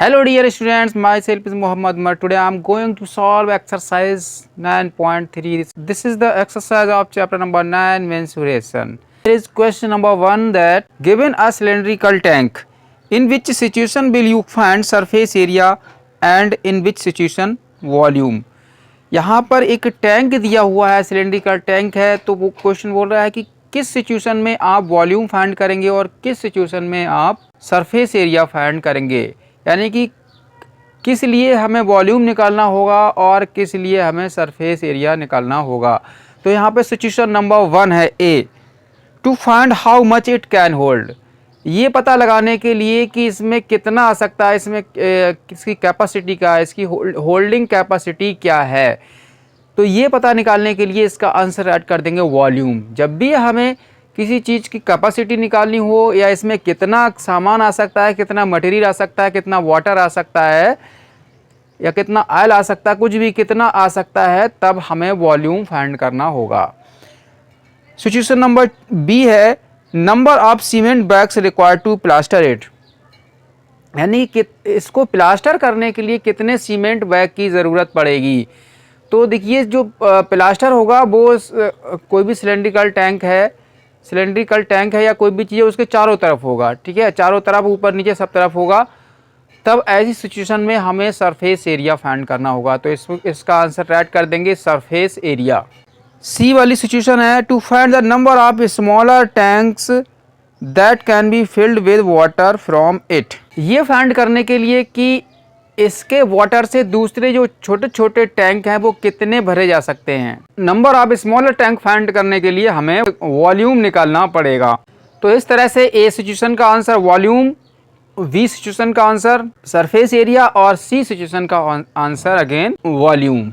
Hello dear students, myself is Muhammad Mar. Today I am going to solve exercise 9.3. This is the exercise of chapter number 9, mensuration. Here is question number 1, that given a cylindrical tank, in which situation will you find surface area and in which situation volume. यहाँ पर एक tank दिया हुआ है, cylindrical tank है, तो वो question बोल रहा है कि किस सिचुएशन में आप वॉल्यूम फाइंड करेंगे और किस सिचुएशन में आप सरफेस एरिया फाइंड करेंगे, यानी कि किस लिए हमें वॉल्यूम निकालना होगा और किस लिए हमें सरफेस एरिया निकालना होगा। तो यहाँ पे सिचुएशन नंबर 1 है A, to find how much it can hold. ये पता लगाने के लिए कि इसमें कितना आ सकता है, इसमें किसकी कैपेसिटी क्या है, इसकी होल्डिंग कैपेसिटी क्या है। तो ये पता निकालने के लिए इसका आंसर ऐड कर देंगे वॉल्यूम। जब भी हमें किसी चीज़ की कैपेसिटी निकालनी हो या इसमें कितना सामान आ सकता है, कितना मटेरियल आ सकता है, कितना वाटर आ सकता है या कितना ऑयल आ सकता है, कुछ भी कितना आ सकता है, तब हमें वॉल्यूम फाइंड करना होगा। सिचुएशन नंबर बी है, number of cement bags required to plaster it, यानी कि इसको प्लास्टर करने के लिए कितने सीमेंट बैग की ज़रूरत पड़ेगी। तो देखिए जो प्लास्टर होगा वो कोई भी सिलेंड्रिकल टैंक है या कोई भी चीज़ है उसके चारों तरफ होगा, ठीक है, चारों तरफ ऊपर नीचे सब तरफ होगा। तब ऐसी सिचुएशन में हमें सरफेस एरिया फाइंड करना होगा। तो इसका आंसर ऐड कर देंगे सरफेस एरिया। सी वाली सिचुएशन है, to find the number of smaller tanks that can be filled with water from it. ये फाइंड करने के लिए कि इसके वाटर से दूसरे जो छोटे छोटे टैंक हैं वो कितने भरे जा सकते हैं। Number of smaller tank find करने के लिए हमें वॉल्यूम निकालना पड़ेगा। तो इस तरह से ए सिचुएशन का आंसर वॉल्यूम, बी सिचुएशन का आंसर सरफेस एरिया और सी सिचुएशन का answer again volume.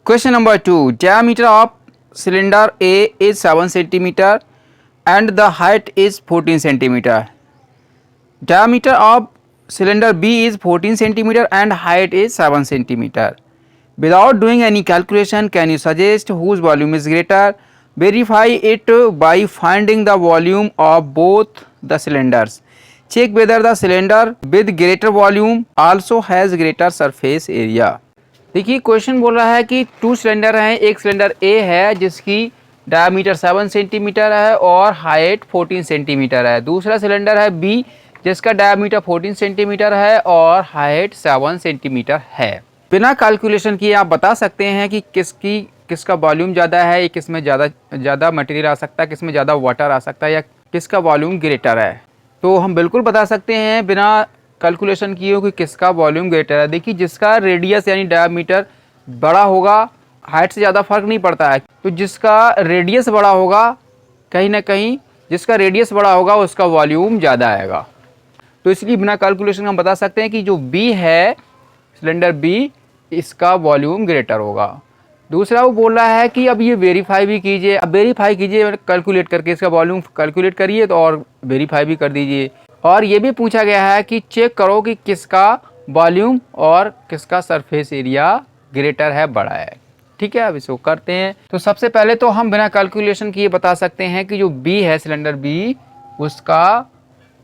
Question number 2, diameter of cylinder A is 7 centimetre and the height is 14 centimeter. Diameter of cylinder B is 14 centimeter and height is 7 centimeter. Without doing any calculation, can you suggest whose volume is greater? Verify it by finding the volume of both the cylinders. Check whether the cylinder with greater volume also has greater surface area. देखिए question बोल रहा है कि 2 cylinder हैं, एक cylinder A है जिसकी diameter 7 centimetre है और हाइट 14 सेंटीमीटर है। दूसरा सिलेंडर है बी जिसका डायमीटर 14 सेंटीमीटर है और हाइट 7 सेंटीमीटर है। बिना कैलकुलेशन किए आप बता सकते हैं कि किसका वॉल्यूम ज़्यादा है, किसमें ज़्यादा मटेरियल आ सकता है, किसमें ज़्यादा वाटर आ सकता है या किसका वॉल्यूम ग्रेटर है। तो हम बिल्कुल बता सकते हैं बिना कैलकुलेशन किए कि किसका वॉल्यूम ग्रेटर है। देखिए जिसका रेडियस यानी डायमीटर बड़ा होगा, हाइट से ज़्यादा फर्क नहीं पड़ता है, तो जिसका रेडियस बड़ा होगा कहीं ना कहीं जिसका रेडियस बड़ा होगा उसका वॉल्यूम ज़्यादा आएगा। तो इसलिए बिना कैलकुलेशन हम बता सकते हैं कि जो बी है सिलेंडर बी इसका वॉल्यूम ग्रेटर होगा। दूसरा वो बोल रहा है कि अब ये वेरीफाई भी कीजिए, अब वेरीफाई कीजिए कैलकुलेट करके इसका वॉल्यूम कैलकुलेट करिए तो और वेरीफाई भी कर दीजिए। और ये भी पूछा गया है कि चेक करो कि किसका वॉल्यूम और किसका सरफेस एरिया ग्रेटर है, बड़ा है। ठीक है, अब इसको करते हैं। तो सबसे पहले तो हम बिना कैलकुलेशन किए बता सकते हैं कि जो बी है सिलेंडर बी उसका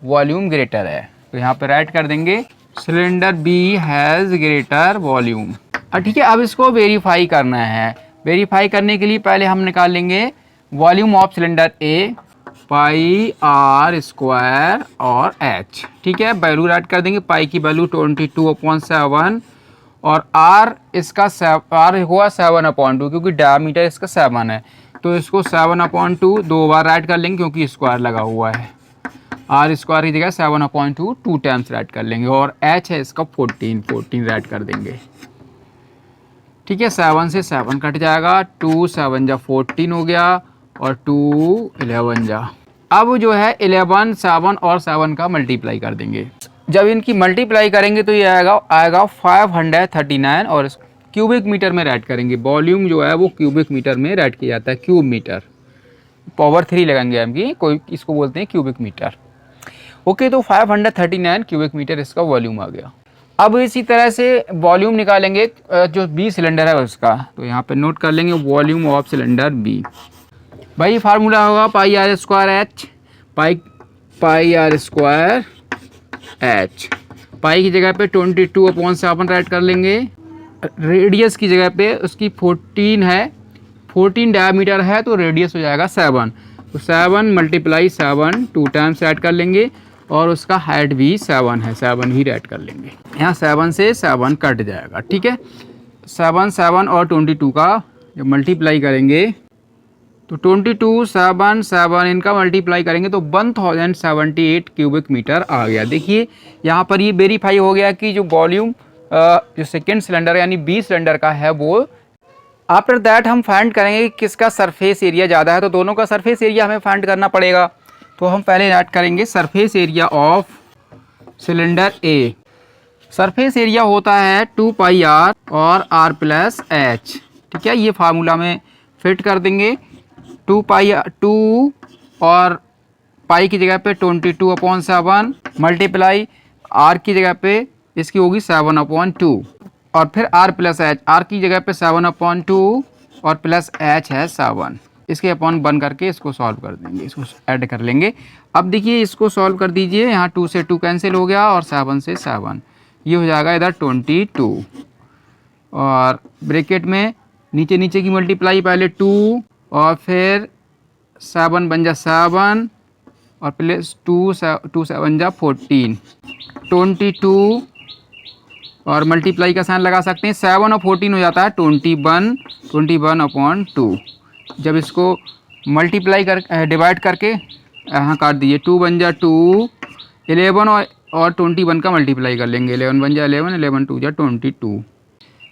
वॉल्यूम ग्रेटर है। तो यहाँ पे राइट कर देंगे cylinder B has greater volume. ठीक है, अब इसको वेरीफाई करना है। वेरीफाई करने के लिए पहले हम निकाल लेंगे volume of cylinder A pi are square और एच। ठीक है, वैल्यू राइट कर देंगे। पाई की वैल्यू 22/7 और आर इसका आर हुआ 7/2 क्योंकि डायमीटर इसका 7 है, तो इसको 7/2 दो बार राइट कर लेंगे क्योंकि स्क्वायर लगा हुआ है। आर स्क्वायर की जगह 7/2 2 टाइम्स राइट कर लेंगे और एच है इसका 14 राइट कर देंगे। ठीक है, 7 से 7 कट जाएगा, 2 7 जा 14 हो गया और 2 11 जा। अब जो है 11 7 और 7 का मल्टीप्लाई कर देंगे। जब इनकी मल्टीप्लाई करेंगे तो ये आएगा 539 और क्यूबिक मीटर में राइट करेंगे। वॉल्यूम जो है वो क्यूबिक मीटर में राइट किया जाता है, क्यूब मीटर, पावर 3 लगाएंगे हम की, कोई इसको बोलते हैं क्यूबिक मीटर। ओके, तो 539 क्यूबिक मीटर इसका वॉल्यूम आ गया। अब इसी तरह से वॉल्यूम निकालेंगे जो बी सिलेंडर है उसका। तो यहाँ पे नोट कर लेंगे वॉल्यूम ऑफ सिलेंडर बी। भाई फार्मूला होगा pi are square H, pi are square H. Pi की जगह पे 22/7 राइट कर लेंगे। रेडियस की जगह पे उसकी 14 है, 14 डायमीटर है तो रेडियस हो जाएगा 7, तो 7 × 7 2 टाइम्स ऐड कर लेंगे और उसका हाइट भी 7 है, 7 ही ऐड कर लेंगे। यहाँ 7 से 7 कट जाएगा, ठीक है। 7 7 और 22 का जब मल्टीप्लाई करेंगे तो 22 7 7 इनका मल्टीप्लाई करेंगे तो 1078 क्यूबिक मीटर आ गया। देखिए यहाँ पर ये वेरीफाई हो गया कि जो वॉल्यूम जो सेकेंड सिलेंडर यानी बी सिलेंडर का है वो। आफ्टर दैट हम फाइंड करेंगे कि किसका सरफेस एरिया ज़्यादा है, तो दोनों का सरफेस एरिया हमें फाइंड करना पड़ेगा। तो हम पहले ऐड करेंगे surface area of cylinder A. Surface area होता है 2πr और r + h, ठीक है। ये फार्मूला में फिट कर देंगे। 2 और पाई की जगह पे 22/7 मल्टीप्लाई r की जगह पे इसकी होगी 7/2 और फिर r + h, r की जगह पे 7/2 और प्लस h है 7, इसके अपॉन बन करके इसको सॉल्व कर देंगे, इसको ऐड कर लेंगे। अब देखिए इसको सॉल्व कर दीजिए, यहाँ 2 से 2 कैंसिल हो गया और 7 से 7, ये हो जाएगा इधर 22 और ब्रैकेट में नीचे नीचे की मल्टीप्लाई पहले 2 और फिर 7 बन जा 7 और प्लस 2 7 जा 14, 22 और मल्टीप्लाई का साइन लगा सकते हैं। 7 और 14 हो जाता है 21/2। जब इसको मल्टीप्लाई कर डिवाइड करके यहाँ काट दीजिए, 2 बन जा 2, 11 और 21 का मल्टीप्लाई कर लेंगे, 11 बन जा 11, 11 2 जा 22,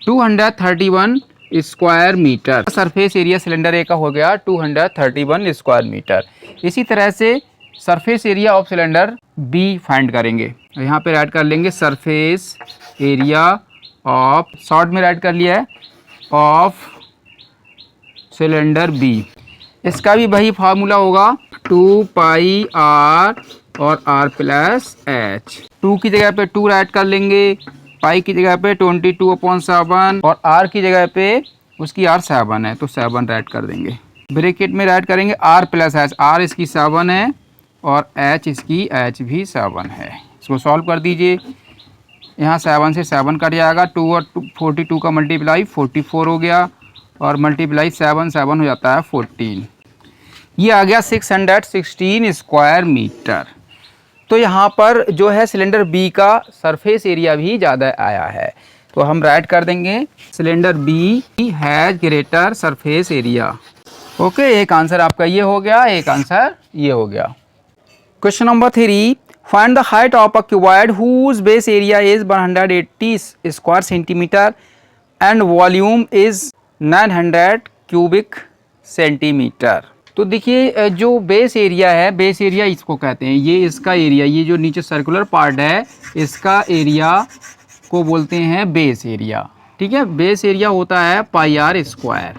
231 square metre. Surface area cylinder A का हो गया 231 स्क्वायर मीटर। इसी तरह से surface area of cylinder B find करेंगे। यहाँ पे ऐड कर लेंगे सरफेस एरिया ऑफ, शॉर्ट में ऐड कर लिया है, ऑफ सिलेंडर बी। इसका भी वही फार्मूला होगा 2πr और r + h। 2 की जगह पे 2 ऐड कर लेंगे, पाई की जगह पे 22/7 और r की जगह पे उसकी r 7 है तो 7 ऐड कर देंगे। ब्रैकेट में ऐड करेंगे r + h, r इसकी 7 है और h इसकी h भी 7 है। इसको सॉल्व कर दीजिए, यहाँ 7 से 7 कट जाएगा, 2 और 42 का मल्टीप्लाई 44 हो गया और मल्टीप्लाई 7 7 हो जाता है 14, ये आ गया 616 स्क्वायर मीटर। तो यहाँ पर जो है सिलेंडर बी का सरफेस एरिया भी ज़्यादा आया है, तो हम राइट कर देंगे cylinder B has greater surface area. Okay, एक आंसर आपका ये हो गया, एक आंसर ये हो गया। Question number 3, find the height of a cuboid whose base area is 180 square centimetre and volume is 900 cubic centimetre. तो देखिए जो बेस एरिया है, बेस एरिया इसको कहते हैं, ये इसका एरिया, ये जो नीचे सर्कुलर पार्ट है इसका एरिया को बोलते हैं बेस एरिया, ठीक है। बेस एरिया होता है πr स्क्वायर,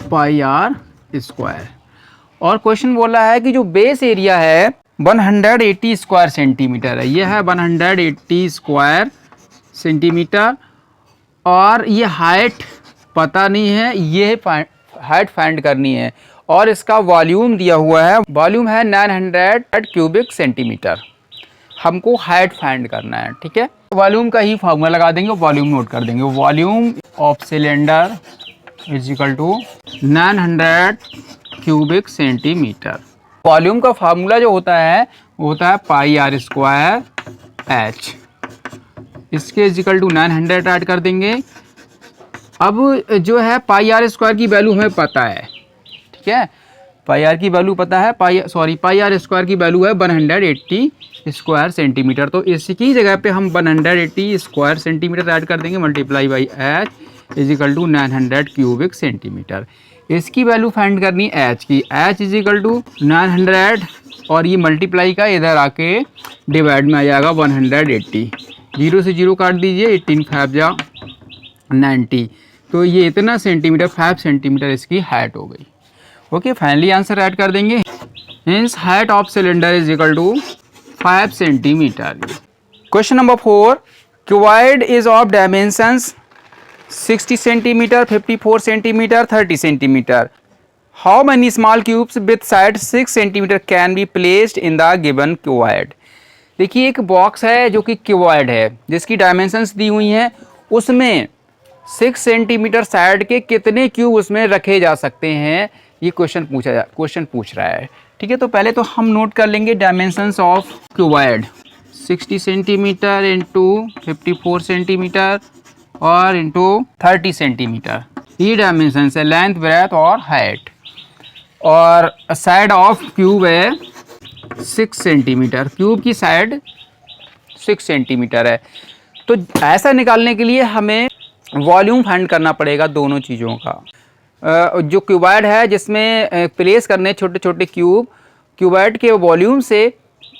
πr स्क्वायर। और क्वेश्चन बोला है कि जो बेस एरिया है 180 स्क्वायर सेंटीमीटर है, ये है 180 स्क्वायर सेंटीमीटर और ये हाइट पता नहीं है, ये हाइट फाइंड करनी है और इसका वॉल्यूम दिया हुआ है, वॉल्यूम है 900 क्यूबिक सेंटीमीटर, हमको हाइट फाइंड करना है, ठीक है। वॉल्यूम का ही फार्मूला लगा देंगे, वॉल्यूम नोट कर देंगे, volume of cylinder is equal to 900 cubic centimetre. Volume का फार्मूला जो होता है वो होता है πr स्क्वायर h, इसके इज इक्वल टू 900 ऐड कर देंगे। अब जो है πr स्क्वायर की वैल्यू हमें पता है, ठीक है, πr की वैल्यू पता है, πr स्क्वायर की वैल्यू है 180 स्क्वायर सेंटीमीटर, तो इसकी जगह पे हम 180 स्क्वायर सेंटीमीटर ऐड कर देंगे, multiply by h is equal to 900 cubic centimetre. इसकी वैल्यू फाइंड करनी h की, h इज इक्वल टू 900 और ये मल्टीप्लाई का इधर आके डिवाइड में आ जाएगा 180, 0 से 0 काट दीजिए, 18 5 जा 90, तो ये इतना सेंटीमीटर 5 सेंटीमीटर इसकी हाइट हो गई। ओके, फाइनली आंसर ऐड कर देंगे, hence height of cylinder is equal to 5 centimetre. Question number 4, cuboid is of dimensions 60 centimetre, 54 centimetre, 30 centimetre. How many small cubes with side 6 centimetre can be placed in the given cuboid. देखिए एक box है जो कि cuboid है, जिसकी dimensions दी हुई हैं, उसमें 6 सेंटीमीटर साइड के कितने क्यूब उसमें रखे जा सकते हैं, ये क्वेश्चन पूछ रहा है। ठीक है, तो पहले तो हम नोट कर लेंगे dimensions of cuboid. 60 centimetre into 54 centimetre और इंटू 30 सेंटीमीटर, ये डायमेंशंस है, लेंथ ब्रेथ और हाइट। और साइड ऑफ क्यूब है 6 सेंटीमीटर, क्यूब की साइड 6 सेंटीमीटर है। तो ऐसा निकालने के लिए हमें वॉल्यूम फाइंड करना पड़ेगा दोनों चीज़ों का। जो क्यूबॉइड है जिसमें प्लेस करने छोटे छोटे क्यूब, क्यूबॉइड के वॉल्यूम से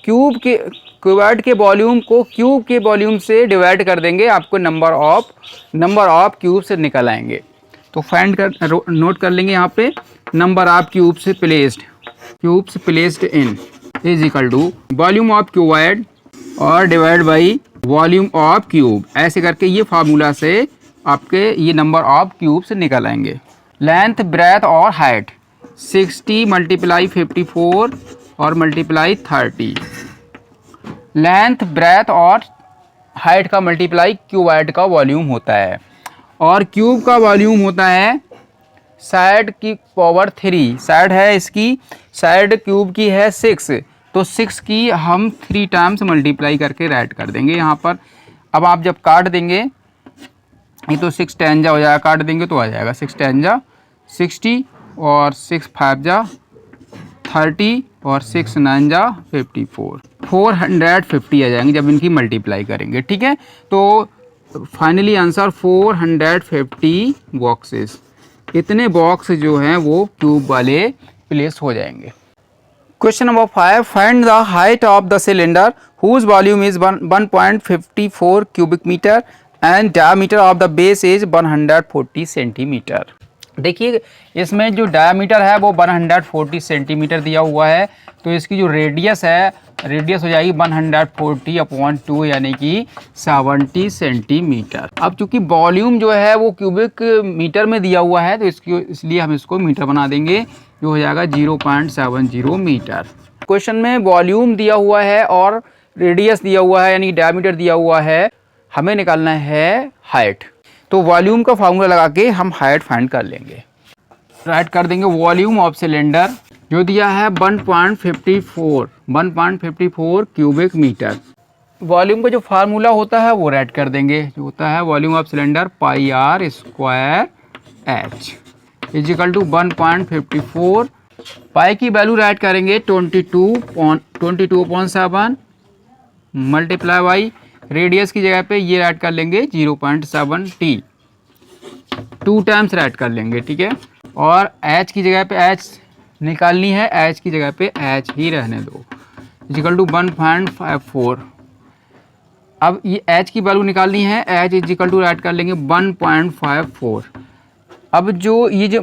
क्यूबॉइड के वॉल्यूम को क्यूब के वॉल्यूम से डिवाइड कर देंगे, आपको नंबर ऑफ क्यूब से निकल आएंगे। तो नोट कर लेंगे यहाँ पे, number of cubes placed in is equal to volume of cuboid और divide by volume of cube. ऐसे करके ये फार्मूला से आपके ये नंबर ऑफ क्यूब्स निकल आएंगे। लेंथ ब्रेथ और हाइट 60 मल्टीप्लाई 54 और मल्टीप्लाई 30। लेंथ ब्रेथ और हाइट का मल्टीप्लाई क्यूबॉइड का वॉल्यूम होता है, और क्यूब का वॉल्यूम होता है साइड की पावर 3। साइड है इसकी, साइड क्यूब की है 6, तो 6 की हम 3 टाइम्स मल्टीप्लाई करके राइट कर देंगे यहाँ पर। अब आप जब काट देंगे, ये तो 6 10 जा हो जाएगा, काट देंगे तो आ जाएगा 6 10 जा 60 और 6 5 जा 30 और 6 9 जा 54, 450 आ जाएंगे जब इनकी मल्टीप्लाई करेंगे। ठीक है, तो फाइनली आंसर 450 बॉक्सेस। इतने बॉक्स जो हैं वो क्यूब वाले प्लेस हो जाएंगे। Question number 5, find the height of the cylinder whose volume is 1.54 cubic metre and diameter of the base is 140 centimetre. देखिए इसमें जो डायमीटर है वो 140 सेंटीमीटर दिया हुआ है, तो इसकी जो रेडियस हो जाएगी 140/2 यानी कि 70 सेंटीमीटर। अब चूंकि वॉल्यूम जो है वो क्यूबिक मीटर में दिया हुआ है, तो इसलिए हम इसको मीटर बना देंगे, जो हो जाएगा 0.70 मीटर। क्वेश्चन में वॉल्यूम दिया हुआ है और रेडियस दिया हुआ है यानी डायमीटर दिया हुआ है, हमें निकालना है हाइट। तो वॉल्यूम का फार्मूला लगा के हम हाइट फाइंड कर लेंगे। राइट कर देंगे वॉल्यूम ऑफ सिलेंडर जो दिया है 1.54 क्यूबिक मीटर। वॉल्यूम का जो फार्मूला होता है वो राइट कर देंगे, जो होता है volume of cylinder pi are square h is equal to 1.54। Pi की वैल्यू राइट करेंगे 22.7 मल्टीप्लाई बाई रेडियस की जगह पे ये राइट कर लेंगे 0.7t, 2 टाइम्स राइट कर लेंगे। ठीक है, और h की जगह पे h निकालनी है, h की जगह पे h ही रहने दो, इजिकल टू 1.54। अब ये h की वैल्यू निकालनी है, h इजिकल टू राइट कर लेंगे 1.54। अब जो ये जो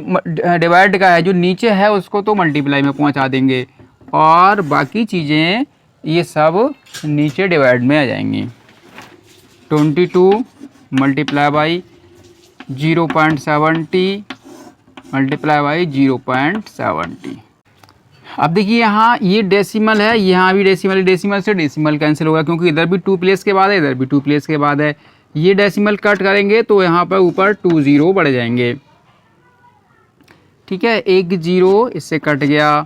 डिवाइड का है जो नीचे है उसको तो मल्टीप्लाई में पहुंचा देंगे, और बाकी चीज़ें ये सब नीचे डिवाइड में आ जाएंगी। 22 मल्टीप्लाई बाई 0.70 मल्टीप्लाई बाई 0.70। अब देखिए यहाँ ये डेसिमल है, यहाँ भी डेसिमल, डेसिमल से डेसिमल कैंसिल होगा क्योंकि इधर भी 2 प्लेस के बाद है, इधर भी 2 प्लेस के बाद है। ये डेसिमल कट करेंगे तो यहाँ पर ऊपर 2 0 बढ़ जाएंगे। ठीक है, एक 0 इससे कट गया,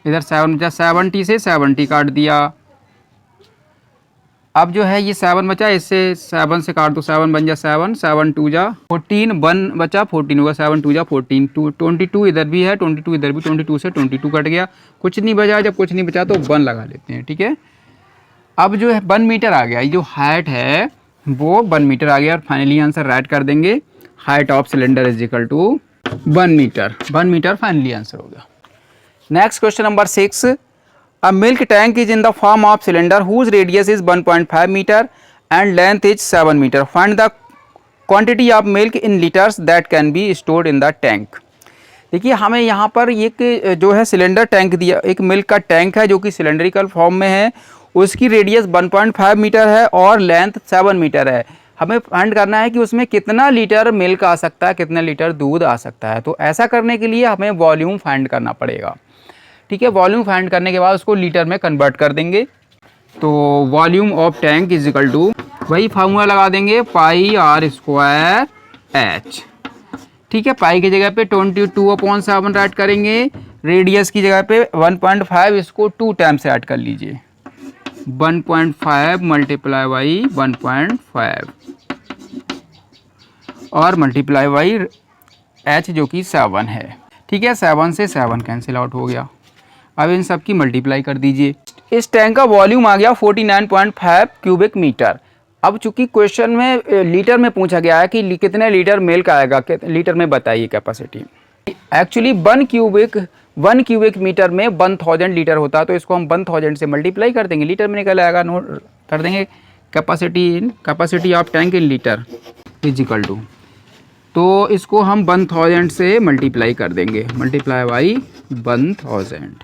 इधर 7 बचा, 70 से 70 काट दिया। अब जो है ये 7 बचा, इससे 7 से काट दो, 7 बन जा 7, 7 2 जा 14, 1 बचा 14 होगा, 7 2 जा 14, 22 इधर भी है, 22 इधर भी, 22 से 22 कट गया, कुछ नहीं बचा। जब कुछ नहीं बचा तो 1 लगा लेते हैं। ठीक है, अब जो है 1 मीटर आ गया, ये जो हाइट है वो 1 मीटर आ गया, और फाइनली आंसर राइट कर देंगे height of cylinder is equal to 1 metre. 1 metre finally answer होगा। Next question number 6, a milk tank is in the form of cylinder whose radius is 1.5 meter and length is 7 meter. Find the quantity of milk in liters that can be stored in the tank. देखिए हमें यहाँ पर एक जो है cylinder tank दिया, एक milk का टैंक है जो कि सिलेंड्रिकल फॉर्म में है, उसकी रेडियस 1.5 मीटर है और लेंथ 7 मीटर है। हमें फाइंड करना है कि उसमें कितना लीटर मिल्क आ सकता है, कितना लीटर दूध आ सकता है। तो ऐसा करने के लिए हमें वॉल्यूम फाइंड करना पड़ेगा। ठीक है, वॉल्यूम फाइंड करने के बाद उसको लीटर में कन्वर्ट कर देंगे। तो volume of tank is equal to, वही फार्मूला लगा देंगे, पाई आर स्क्वायर एच। ठीक है, पाई की जगह पे 22/7 ऐड करेंगे, रेडियस की जगह पे 1.5, इसको 2 टाइम से ऐड कर लीजिए, 1.5 मल्टीप्लाई बाई 1.5 और मल्टीप्लाई बाई एच जो कि 7 है। ठीक है, 7 से 7 कैंसिल आउट हो गया। अब इन सब की मल्टीप्लाई कर दीजिए। इस टैंक का वॉल्यूम आ गया 49.5 क्यूबिक मीटर। अब चूंकि क्वेश्चन में लीटर में पूछा गया है कि कितने लीटर मिल्क आएगा, लीटर में बताइए कैपेसिटी। एक्चुअली 1 क्यूबिक मीटर में 1000 लीटर होता है, तो इसको हम 1000 से मल्टीप्लाई कर देंगे, लीटर में निकल आएगा। नोट कर देंगे capacity of tank in litre is equal to, तो इसको हम 1000 से मल्टीप्लाई कर देंगे, मल्टीप्लाई बाई 1000।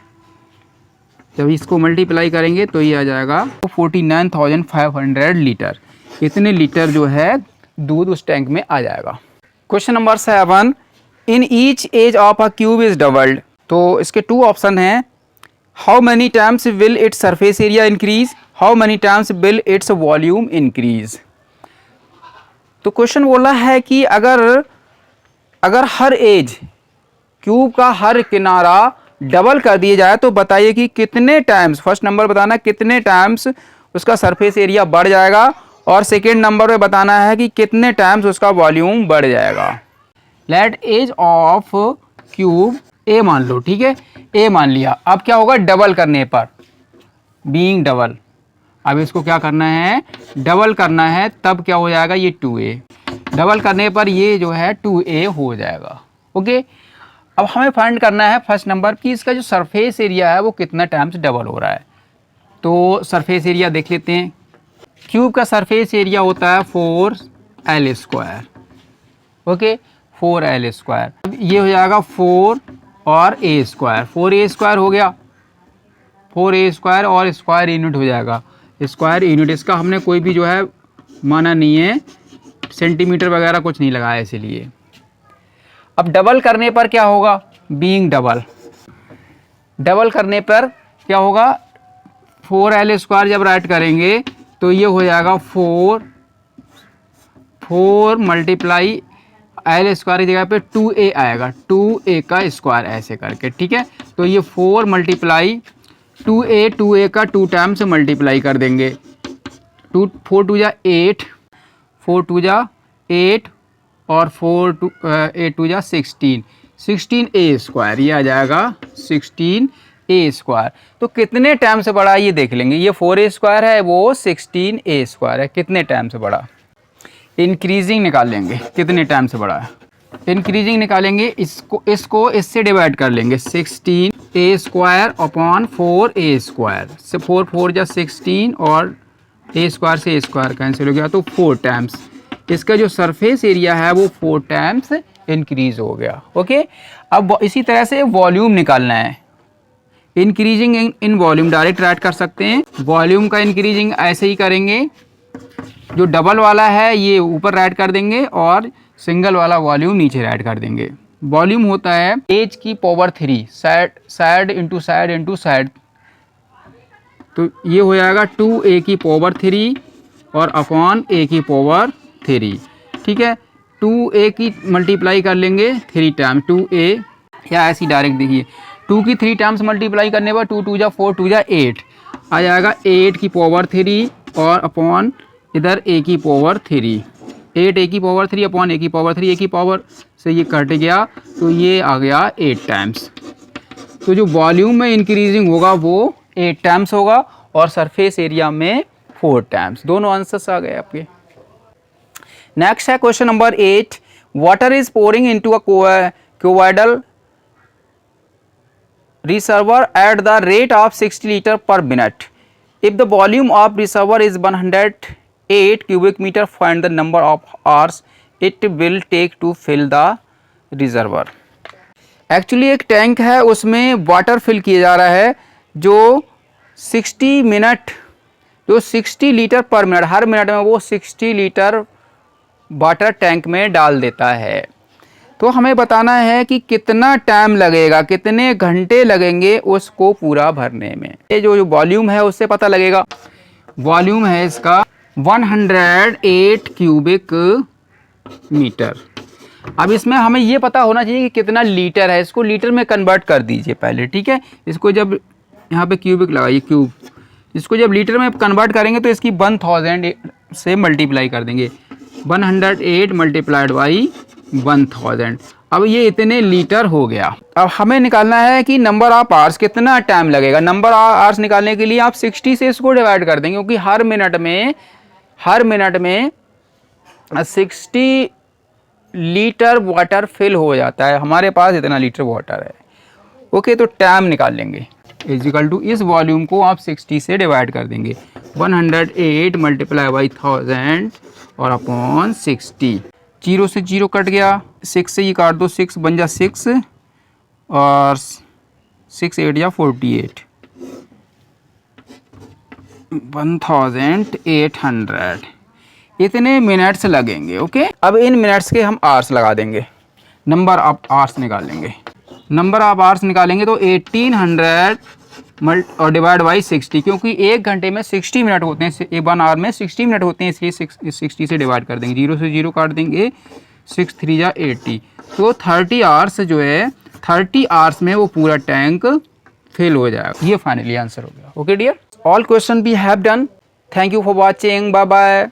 जब इसको मल्टीप्लाई करेंगे तो ये आ जाएगा 49,500 लीटर। इतने लीटर जो है दूध उस टैंक में आ जाएगा। Question number 7, in each edge of a cube is doubled. तो इसके 2 ऑप्शन हैं, how many times will its surface area increase, how many times will its volume increase. तो क्वेश्चन बोला है कि अगर हर एज क्यूब का हर किनारा डबल कर दिया जाए तो बताइए कि कितने टाइम्स, फर्स्ट नंबर बताना कितने टाइम्स उसका सरफेस एरिया बढ़ जाएगा, और सेकेंड नंबर पे बताना है कि कितने टाइम्स उसका वॉल्यूम बढ़ जाएगा। लेट एज ऑफ क्यूब ए मान लो, ठीक है, ए मान लिया। अब क्या होगा, डबल करने पर, बीइंग डबल, अब इसको क्या करना है, डबल करना है, तब क्या हो जाएगा, ये 2a, डबल करने पर ये जो है 2a हो जाएगा। ओके, अब हमें फाइंड करना है फर्स्ट नंबर कि इसका जो सरफेस एरिया है वो कितना टाइम्स डबल हो रहा है। तो सरफेस एरिया देख लेते हैं। क्यूब का सरफेस एरिया होता है 4l²। Okay, 4l²। अब ये हो जाएगा 4 और a², 4a² हो गया, 4a² और स्क्वायर यूनिट हो जाएगा, स्क्वायर यूनिट। इसका हमने कोई भी जो है माना नहीं है, सेंटीमीटर वगैरह कुछ नहीं लगाया इसीलिए। अब डबल करने पर क्या होगा, बीइंग डबल करने पर क्या होगा, 4l² जब राइट करेंगे तो ये हो जाएगा 4 मल्टीप्लाई l² की जगह पे 2a आएगा, 2a का स्क्वायर ऐसे करके। ठीक है, तो ये 4 मल्टीप्लाई 2a का 2 टाइम्स मल्टीप्लाई कर देंगे, 4 2 जा 8, 4 2 जा 8 और 4 8 2 जा 16, 16a², ये आ जाएगा 16a²। तो कितने टाइम से बढ़ा ये देख लेंगे, ये 4a² है, वो 16a² है, कितने टाइम से बढ़ा। इंक्रीजिंग निकाल लेंगे, कितने टाइम से बढ़ा है, इंक्रीजिंग निकालेंगे, इसको इससे डिवाइड कर लेंगे, 16a² अपॉन 4a², से 4 4 जा 16 और a² से a² कैंसिल हो गया, तो 4 टाइम्स इसका जो सरफेस एरिया है वो 4 टाइम्स इंक्रीज हो गया। ओके, अब इसी तरह से वॉल्यूम निकालना है, increasing in volume direct right कर सकते हैं। वॉल्यूम का इंक्रीजिंग ऐसे ही करेंगे, जो डबल वाला है ये ऊपर राइट कर देंगे और सिंगल वाला वॉल्यूम नीचे राइट कर देंगे। वॉल्यूम होता है एज की पावर 3, साइड इंटू साइड, तो ये हो जाएगा 2a की पावर 3 और अपॉन a की पावर 3। ठीक है, 2a की मल्टीप्लाई कर लेंगे 3 टाइम, 2a, या ऐसी डायरेक्ट देखिए, 2 की 3 टाइम्स मल्टीप्लाई करने पर 2 2 जा 4 2 जा 8 आ जाएगा, 8 की पावर 3 और अपॉन इधर a की पावर 3, 8 a की पावर 3 अपॉन a की पावर 3, a की पावर से ये कट गया तो ये आ गया 8 टाइम्स। तो जो वॉल्यूम में इंक्रीजिंग होगा वो 8 टाइम्स होगा और सरफेस एरिया में 4 टाइम्स। दोनों आंसर्स आ गए आपके। नेक्स्ट है question number 8, water is pouring into a cuboidal reservoir at the rate of 60 liter per minute. If the volume of reservoir is 108 cubic meter, find the number of hours it will take to fill the reservoir. Actually एक tank है, उसमें water fill किया जा रहा है जो 60 litre पर minute, हर minute में वो 60 लीटर वाटर टैंक में डाल देता है। तो हमें बताना है कि कितना टाइम लगेगा, कितने घंटे लगेंगे उसको पूरा भरने में। ये जो वॉल्यूम है उससे पता लगेगा। वॉल्यूम है इसका 108 क्यूबिक मीटर। अब इसमें हमें ये पता होना चाहिए कि कितना लीटर है, इसको लीटर में कन्वर्ट कर दीजिए पहले, ठीक है। इसको जब यहाँ पे क्यूबिक लगाइए, क्यूब, इसको जब लीटर में कन्वर्ट करेंगे तो इसकी 1000 से मल्टीप्लाई कर देंगे, 108 मल्टीप्लाइड बाई 1000। अब ये इतने लीटर हो गया। अब हमें निकालना है कि नंबर ऑफ आवर्स, कितना टाइम लगेगा। नंबर ऑफ आवर्स निकालने के लिए आप 60 से इसको डिवाइड कर देंगे, क्योंकि हर मिनट में 60 लीटर वाटर फिल हो जाता है, हमारे पास इतना लीटर वाटर है। ओके, तो टाइम निकाल लेंगे इजिकल टू, इस वॉल्यूम को आप 60 से डिवाइड कर देंगे, 108 मल्टीप्लाई बाई 1000 और अपॉन 60। 0 से 0 कट गया, 6 से ये काट दो, 6 बन जा 6 और 6 8 या 48, 1800 इतने मिनट्स लगेंगे। ओके, अब इन मिनट्स के हम आवर्स लगा देंगे, नंबर ऑफ आवर्स निकालेंगे। नंबर ऑफ आवर्स निकालेंगे तो 1800 और डिवाइड बाई 60, क्योंकि एक घंटे में 60 मिनट होते हैं, 1 आवर में 60 मिनट होते हैं, इसलिए 60 से डिवाइड कर देंगे। 0 से 0 काट देंगे, 6 3 या 80, तो 30 आवर्स जो है, 30 आवर्स में वो पूरा टैंक फिल हो जाएगा। ये फाइनली आंसर हो गया। Okay dear, all question we have done. Thank you for watching, bye bye.